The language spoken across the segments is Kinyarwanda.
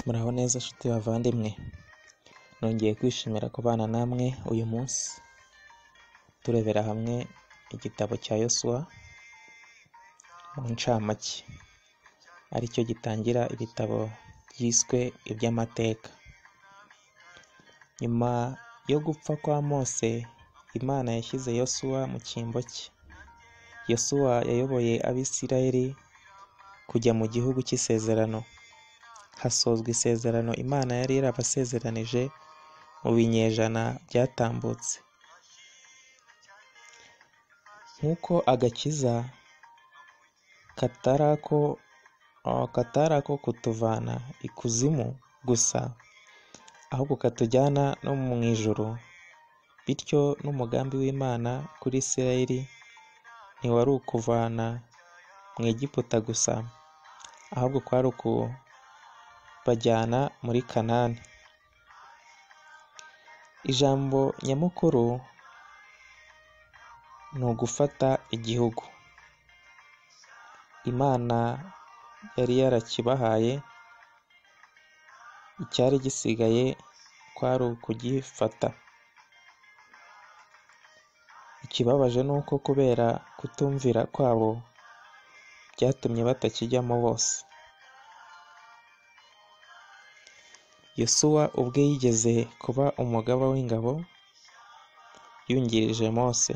Muraho neza nshuti bavandimwe, nongeye kwishimira kubana namwe uyu munsi turebera hamwe igitabo cya Yosuwa mu ncamake, aricyo gitangira ibitabo byiswe iby'amateka. Nyuma yo gupfa kwa Mose, Imana yashyize Yosuwa mu cyimbo cye. Yosuwa yayoboye Abisirayeli kujya mu gihugu cy'isezerano. Hasozwa isezerano Imana yari yarabasezeranije mu binyejana byatambutse. Nk'uko agakiza katari ako kutuvana ikuzimu gusa, ahubwo katujyana no mu ijuru, bityo n'umugambi w'Imana kuri Isirayeli ntiwari ukuvana mu Egiputa gusa, ahubwo kwari ukubajyana muri Kanani. Ijambo nyamukuru ni ugufata igihugu. Imana yari yarakibahaye, icyari gisigaye kwari ukugifata. Ikibabaje ni uko kubera kutumvira kwabo byatumye batakijyamo bose. Yosuwa ubwe yigeze kuba umugaba w'ingabo yungirije Mose,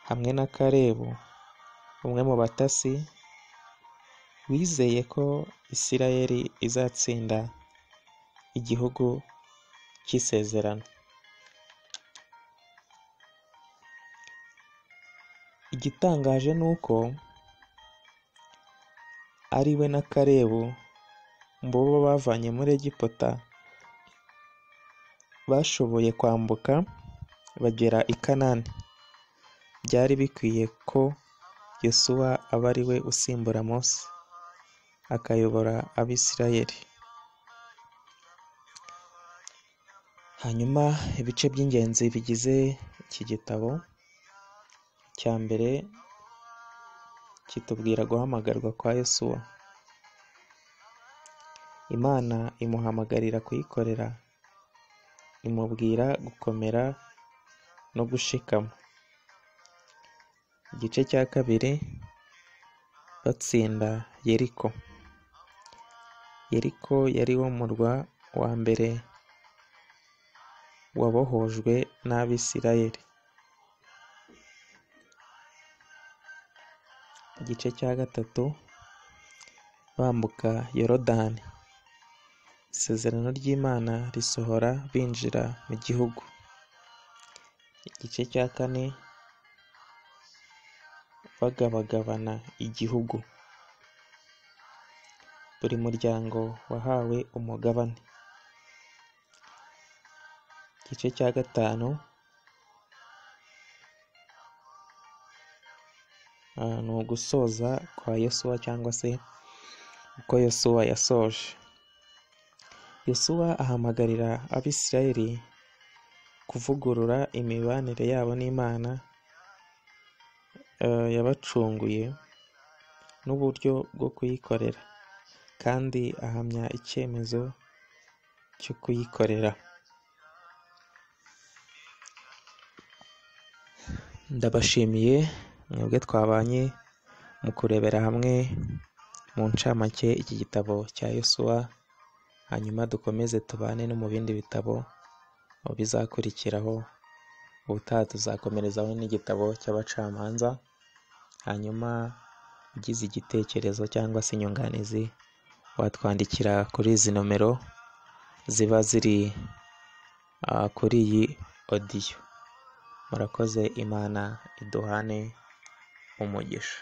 hamwe na Kalebu, umwe mu batasi wizeye ko Isirayeli izatsinda igihugu cy'isezerano. Igitangaje ni uko ari we na Kalebu bo bavanye muri Egiputa bashoboye kwambuka bagera i Kanani. Byari bikwiye ko Yosuwa aba ari we usimbura Mose akayobora Abisirayeli. Hanyuma ibice by'ingenzi bigize iki gitabo, icya mbere kitubwira guhamagarwa kwa Yosuwa. Imana imuhamagarira kuyikorera, imubwira gukomera no gushikama. Igice cya kabiri, batsinda Yeriko. Yeriko yari wo murwa wa mbere wabohojwe n'Abisirayeli. Igice cya gatatu, bambuka Yorodani. Isezerano ry'Imana risohora binjira mu gihugu. Igice cya kane, bagabagabana igihugu. Buri muryango wahawe umugabane. Igice cya gatanu, ni ugusoza kwa Yosuwa cyangwa se uko Yosuwa yasoje. Yosuwa ahamagarira Abisirayeli kuvugurura imibanire yabo n'Imana yabacunguye n'uburyo bwo kuyikorera, kandi ahamya icyemezo cyo kuyikorera. Ndabashimiye mwebwe twabanye mu kurebera hamwe mu ncamake iki gitabo cya Yosuwa, hanyuma dukomeze tubane no mu bindi bitabo bizakurikiraho. Ubutaha tuzakomerezaho n'igitabo cy'abacamanza. Hanyuma ugize igitekerezo cyangwa se inyunganizi watwandikira kuri izi nomero ziba ziri kuri iyi audio. Murakoze, Imana iduhane umugisha.